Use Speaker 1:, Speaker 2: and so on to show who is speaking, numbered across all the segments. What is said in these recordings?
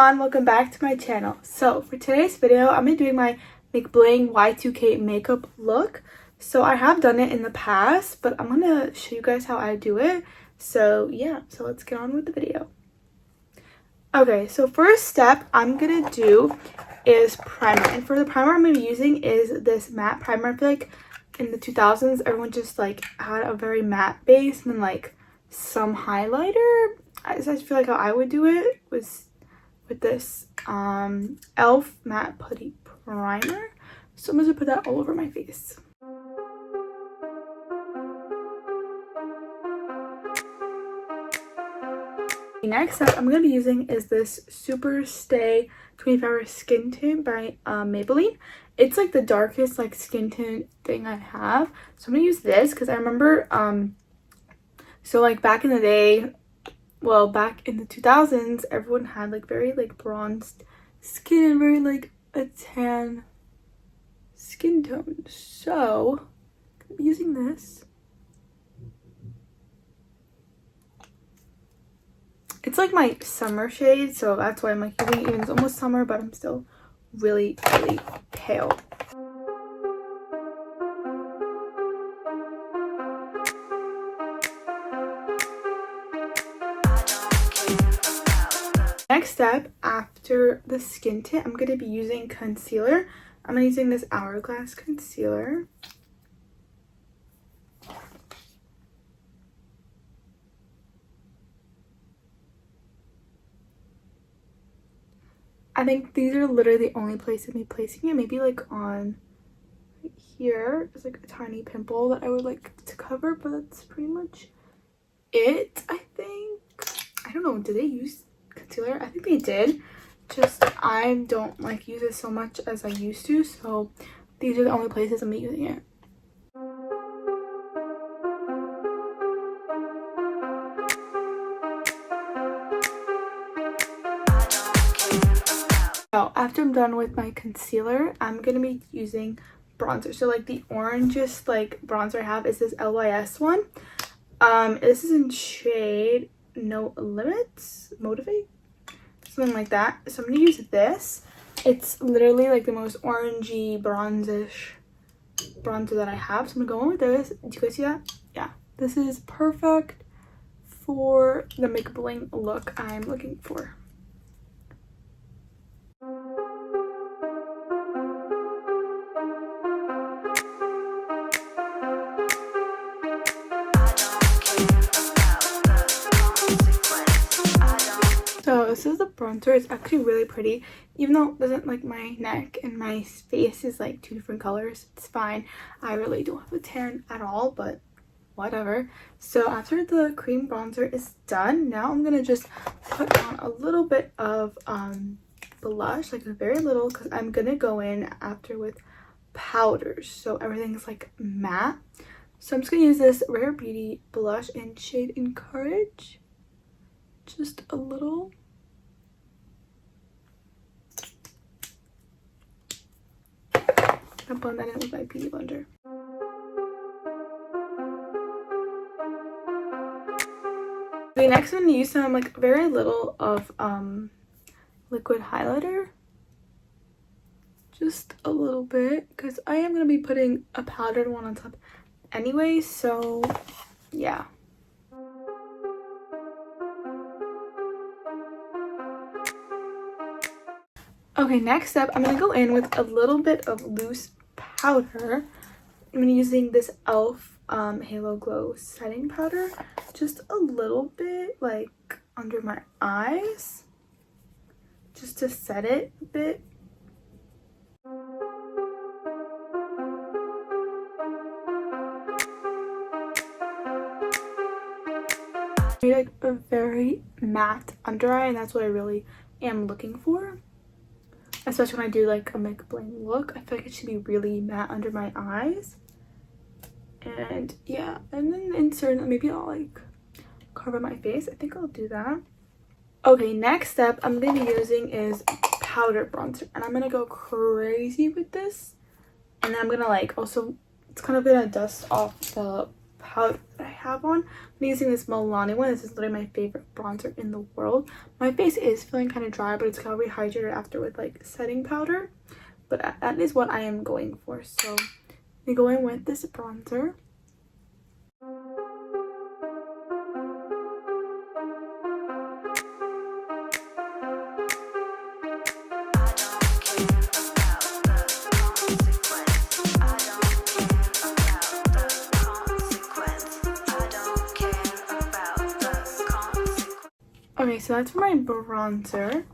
Speaker 1: everyone, welcome back to my channel. So for today's video, I'm gonna be doing my McBling Y2k makeup look. So I have done it in the past, but I'm gonna show you guys how I do it. So yeah, so let's get on with the video. Okay, so first step I'm gonna do is primer, and for the primer I'm gonna be using is this matte primer. I feel like in the 2000s everyone just like had a very matte base and then like some highlighter. I just feel like how I would do it was with this elf matte putty primer. So I'm gonna put that all over my face. The next step I'm gonna be using is this Super Stay 24-Hour Skin Tint by Maybelline. It's like the darkest like skin tint thing I have. So I'm gonna use this because I remember so like back in the day, well, back in the 2000s, everyone had like very like bronzed skin and very like a tan skin tone. So I'm gonna be using this. It's like my summer shade, so that's why I'm like using it, even it's almost summer, but I'm still really pale. Next step, after the skin tint, I'm going to be using concealer. I'm using this Hourglass concealer. I think these are literally the only place I'd be placing it. Maybe like on right here. There's like a tiny pimple that I would like to cover, but that's pretty much it, I think. I don't know, did they use concealer? I think they did, just I don't like use it so much as I used to, so these are the only places I'm using it. So after I'm done with my concealer, I'm gonna be using bronzer. So like the orangest like bronzer I have is this LYS one. This is in shade No Limits, Motivate, something like that. So I'm gonna use this. It's literally like the most orangey bronzish bronzer that I have, so I'm gonna go in with this. Do you guys see that? Yeah, this is perfect for the McBling look I'm looking for. So this is the bronzer. It's actually really pretty, even though it doesn't like my neck and my face is like two different colors. It's fine. I really don't have a tan at all, but whatever. So after the cream bronzer is done, now I'm gonna just put on a little bit of blush, like a very little, because I'm gonna go in after with powders, so everything's like matte. So I'm just gonna use this Rare Beauty blush in shade Encourage. Just a little. I'll blend that in with my beauty blender. Okay, next I'm gonna use some like very little of liquid highlighter. Just a little bit, because I am gonna be putting a powdered one on top anyway, so yeah. Okay, next up, I'm going to go in with a little bit of loose powder. I'm going to be using this e.l.f. Halo Glow setting powder. Just a little bit, like, under my eyes. Just to set it a bit. Like a very matte under eye, and that's what I really am looking for. Especially when I do like a McBling look, I feel like it should be really matte under my eyes. And yeah, and then insert, maybe I'll like cover my face. I think I'll do that. Okay, next step I'm gonna be using is powder bronzer, and I'm gonna go crazy with this. And then I'm gonna like also, it's kind of gonna dust off the palette that I have on. I'm using this Milani one. This is literally my favorite bronzer in the world. My face is feeling kind of dry, but it's got rehydrated after with like setting powder. But that is what I am going for. So I'm going with this bronzer. Okay, so that's for my bronzer.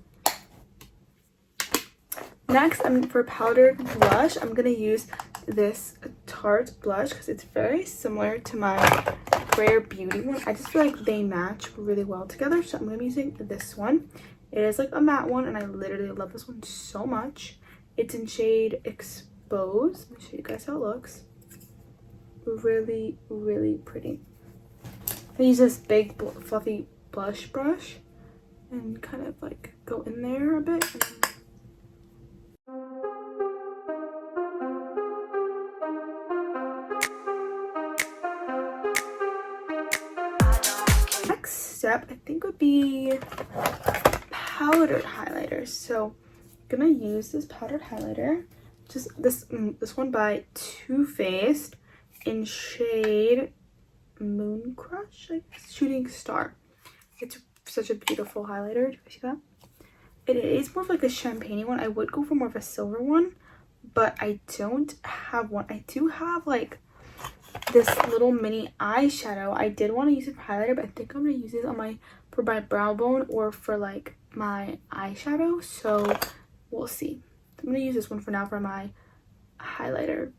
Speaker 1: Next, for powdered blush, I'm going to use this Tarte blush because it's very similar to my Rare Beauty one. I just feel like they match really well together, so I'm going to be using this one. It is like a matte one, and I literally love this one so much. It's in shade Expose. Let me show you guys how it looks. Really, really pretty. I use this big fluffy blush brush and kind of like go in there a bit. Next step I think would be powdered highlighters. So I'm gonna use this powdered highlighter, just this one by Too Faced in shade Moon Crush, like Shooting Star. It's such a beautiful highlighter. Do you see that? It is more of like a champagne one. I would go for more of a silver one, but I don't have one. I do have like this little mini eyeshadow. I did want to use it for highlighter, but I think I'm gonna use it on for my brow bone or for like my eyeshadow. So we'll see. I'm gonna use this one for now for my highlighter.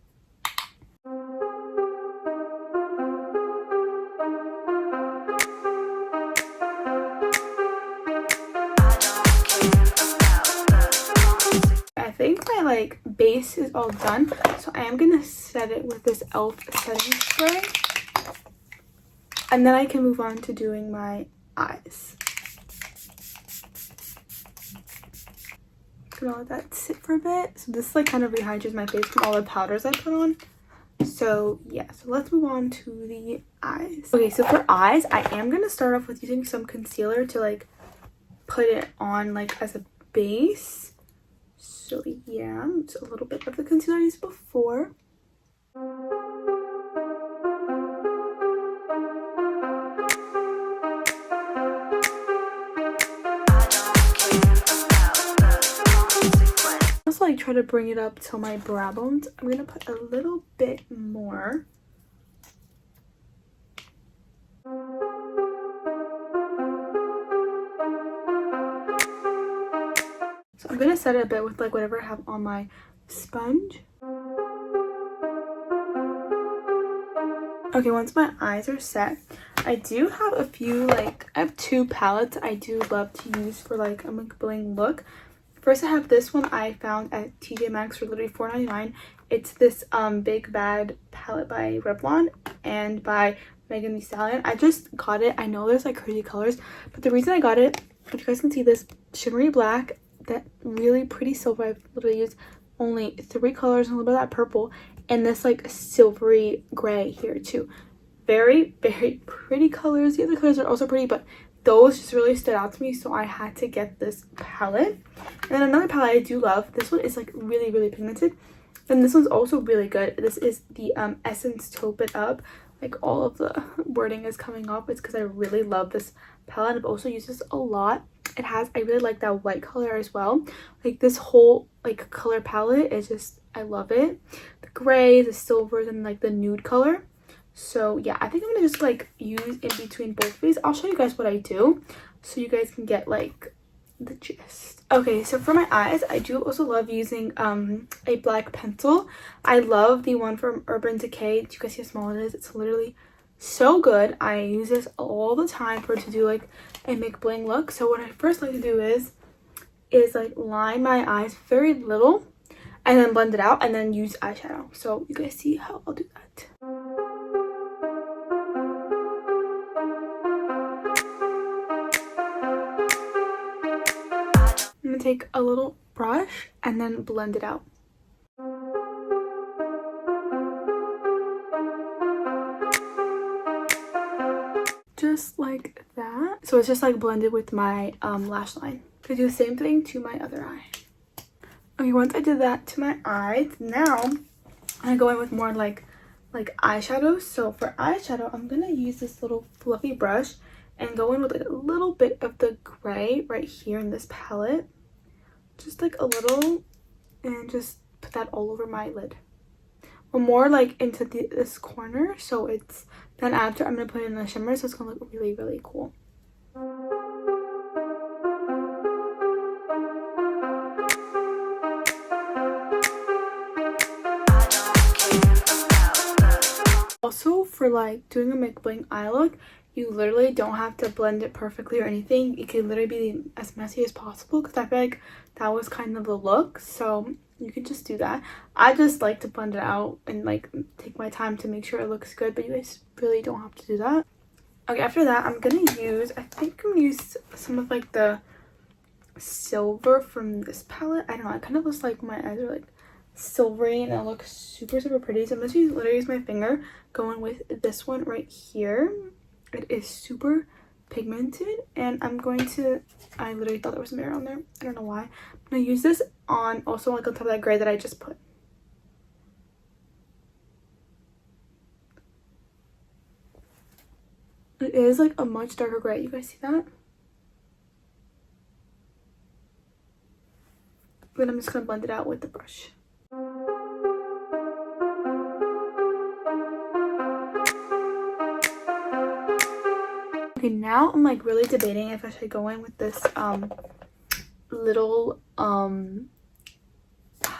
Speaker 1: I think my like base is all done, so I am gonna set it with this e.l.f. setting spray, and then I can move on to doing my eyes. Gonna let that sit for a bit. So this like kind of rehydrates my face from all the powders I put on. So yeah, so let's move on to the eyes. Okay, so for eyes, I am gonna start off with using some concealer to like put it on like as a base. So yeah, it's a little bit of the concealer I used before. Also like try to bring it up to my brow bones. I'm gonna put a little bit more. So I'm gonna set it a bit with like whatever I have on my sponge. Okay, once my eyes are set, I do have a few, like I have two palettes I do love to use for like a McBling look. First, I have this one I found at TJ Maxx for literally $4.99. It's this Big Bad palette by Revlon and by Megan Thee Stallion. I just got it. I know there's like crazy colors, but the reason I got it, if you guys can see this shimmery black, that really pretty silver. I've literally used only 3 colors and a little bit of that purple, and this like silvery gray here too. Very, very pretty colors. The other colors are also pretty, but those just really stood out to me, so I had to get this palette. And then another palette I do love, this one is like really, really pigmented, and this one's also really good. This is the Essence Taupe It Up. Like all of the wording is coming up. It's because I really love this palette. I've also used this a lot. It has, I really like that white color as well. Like this whole like color palette is just, I love it. The gray, the silvers, and like the nude color. So yeah, I think I'm gonna just like use in between both of these. I'll show you guys what I do so you guys can get like the gist. Okay, so for my eyes, I do also love using a black pencil. I love the one from Urban Decay. Do you guys see how small it is? It's literally so good. I use this all the time to do like a McBling look. So what I first like to do is like line my eyes very little and then blend it out and then use eyeshadow. So you guys see how I'll do that. I'm gonna take a little brush and then blend it out. just like that. So it's just like blended with my lash line. To do the same thing to my other eye. Okay, once I did that to my eyes, now I'm gonna go in with more like eyeshadow. So for eyeshadow, I'm gonna use this little fluffy brush and go in with like a little bit of the gray right here in this palette, just like a little, and just put that all over my lid, or more like into this corner. So it's then after I'm gonna put in the shimmer, so it's gonna look really, really cool. Also, for like doing a McBling eye look, you literally don't have to blend it perfectly or anything. It can literally be as messy as possible, because I feel like that was kind of the look. So you can just do that. I just like to blend it out and like take my time to make sure it looks good, but you guys really don't have to do that. Okay, after that, I'm gonna use, I think I'm gonna use some of like the silver from this palette. I don't know, it kind of looks like my eyes are like silvery and it looks super, super pretty. So I'm just literally use my finger, going with this one right here. It is super pigmented, and I'm going to, I literally thought there was a mirror on there, I don't know why. I'm gonna use this on also like on top of that gray that I just put. It is like a much darker gray. You guys see that? Then I'm just gonna blend it out with the brush. Okay, now I'm like really debating if I should go in with this little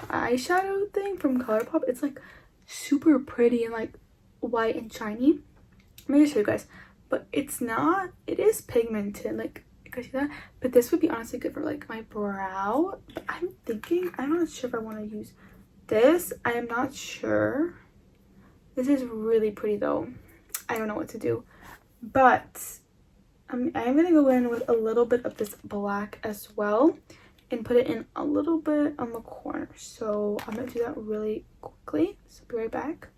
Speaker 1: eyeshadow thing from ColourPop. It's like super pretty and like white and shiny. Let me just show you guys. But it's not, it is pigmented, like you guys see that? But this would be honestly good for like my brow. But I'm thinking, I'm not sure if I want to use this. I am not sure. This is really pretty though. I don't know what to do. But I'm gonna go in with a little bit of this black as well and put it in a little bit on the corner. So I'm gonna do that really quickly. So be right back.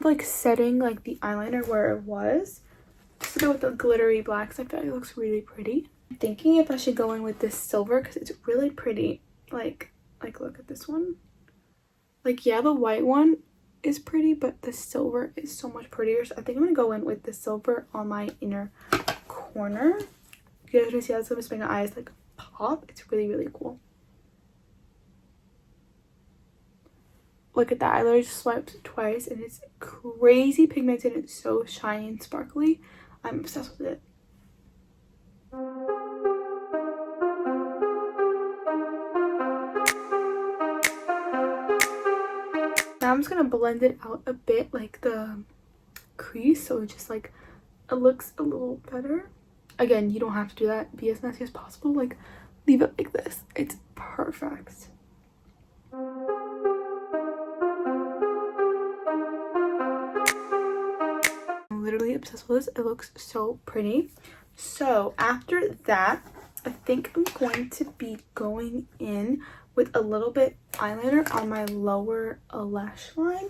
Speaker 1: Like setting like the eyeliner where it was, just to go with the glittery blacks. I feel like it looks really pretty. I'm thinking if I should go in with this silver because it's really pretty. Like look at this one. Like, yeah, the white one is pretty, but the silver is so much prettier. So I think I'm gonna go in with the silver on my inner corner. You guys can see that's gonna make my eyes like pop. It's really, really cool. Look at that. I literally just swiped twice and it's crazy pigmented. It's so shiny and sparkly. I'm obsessed with it. Now I'm just gonna blend it out a bit, like the crease, so it just like it looks a little better. Again, you don't have to do that. Be as messy as possible. Like, leave it like this. It's perfect. I'm literally obsessed with this. It looks so pretty. So after that, I think I'm going to be going in with a little bit eyeliner on my lower lash line,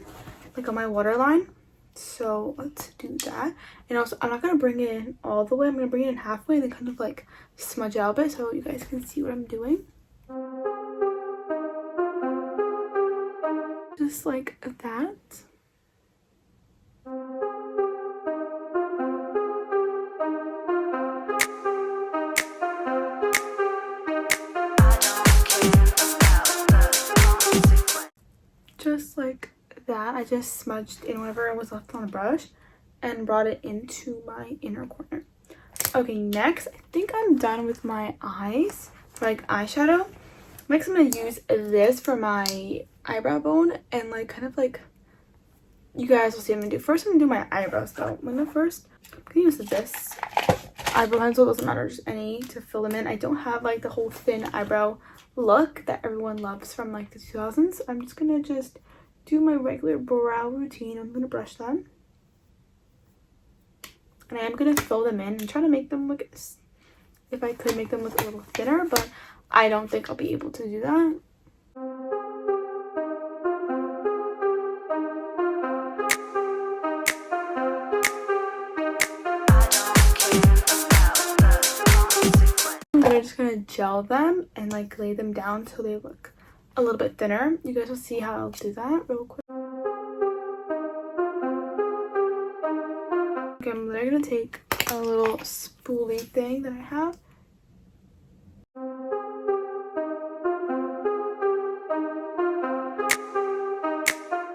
Speaker 1: like on my waterline. So let's do that. And also, I'm not gonna bring it in all the way. I'm gonna bring it in halfway and then kind of like smudge out a bit so you guys can see what I'm doing. Just like that. Just like that. I just smudged in whatever was left on the brush and brought it into my inner corner. Okay, next, I think I'm done with my eyes for like eyeshadow. Next, I'm gonna use this for my eyebrow bone and like kind of like, you guys will see what I'm gonna do. First, I'm gonna do my eyebrows though. I'm gonna use this eyebrow pencil. Doesn't matter, just any to fill them in. I don't have like the whole thin eyebrow look that everyone loves from like the 2000s. I'm just gonna do my regular brow routine. I'm gonna brush them, and I am gonna fill them in and try to make them look, if I could make them look a little thinner, but I don't think I'll be able to do that. gel them and like lay them down so they look a little bit thinner. You guys will see how I'll do that real quick. Okay, I'm literally gonna take a little spoolie thing that I have.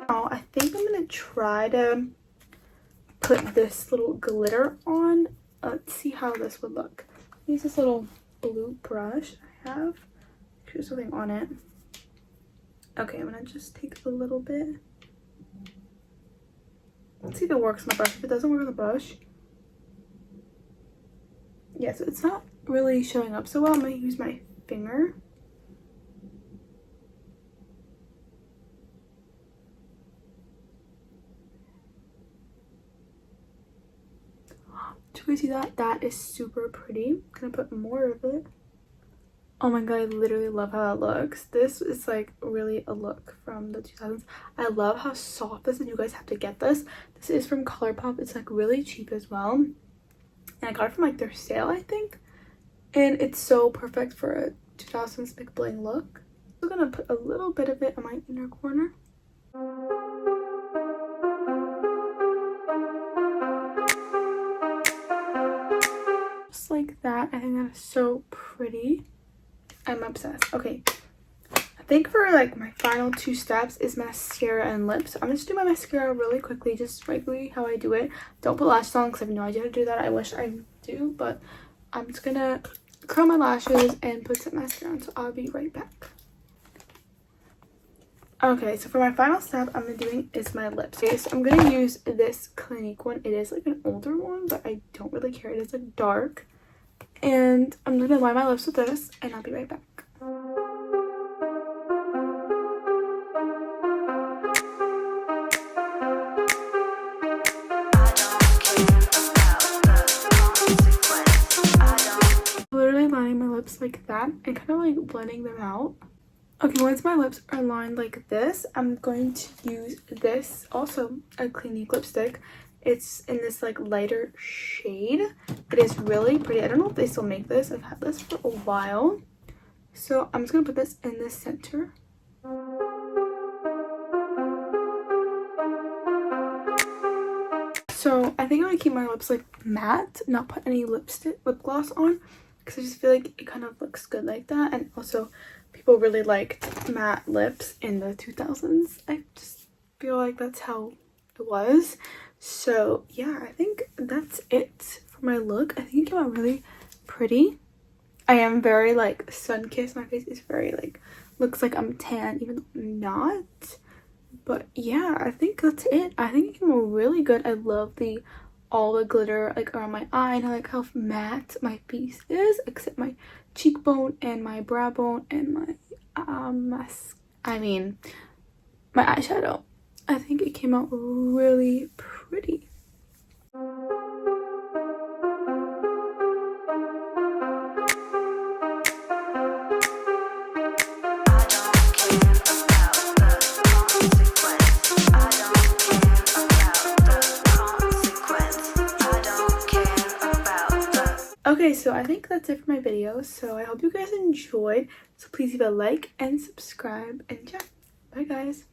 Speaker 1: Now I think I'm gonna try to put this little glitter on. Let's see how this would look. Use this little blue brush I have. There's something on it. Okay, I'm gonna just take a little bit. Let's see if it works on the brush. If it doesn't work on the brush, yeah, so it's not really showing up so well. I'm gonna use my finger. Do you guys see that? That is super pretty. I'm gonna put more of it. Oh my god, I literally love how that looks. This is like really a look from the 2000s. I love how soft this is. You guys have to get this. This is from ColourPop. It's like really cheap as well. And I got it from like their sale, I think. And it's so perfect for a 2000s McBling look. I'm gonna put a little bit of it on my inner corner. Just like that. I think that is so pretty. I'm obsessed. Okay, I think for like my final two steps is mascara and lips. I'm just do my mascara really quickly, just regularly how I do it. Don't put lashes on because I have no idea how to do that. I wish I do, but I'm just gonna curl my lashes and put some mascara on, so I'll be right back. Okay, so for my final step I'm doing is my lips. Okay, so I'm gonna use this Clinique one. It is like an older one, but I don't really care. It is like dark. And I'm gonna line my lips with this and I'll be right back. Literally lining my lips like that and kind of like blending them out. Okay, once my lips are lined like this, I'm going to use this, also a Clinique lipstick. It's in this like lighter shade. It is really pretty. I don't know if they still make this. I've had this for a while. So I'm just gonna put this in the center. So I think I'm gonna keep my lips like matte, not put any lip gloss on, because I just feel like it kind of looks good like that. And also people really liked matte lips in the 2000s. I just feel like that's how it was. So yeah, I think that's it for my look. I think it came out really pretty. I am very like sun-kissed. My face is very like, looks like I'm tan even though I'm not. But yeah, I think that's it. I think it came out really good. I love all the glitter like around my eye, and I like how matte my face is, except my cheekbone and my brow bone and my my eyeshadow. I think it came out really pretty. Okay, so I think that's it for my video. So I hope you guys enjoyed. So please leave a like and subscribe. And yeah, bye guys.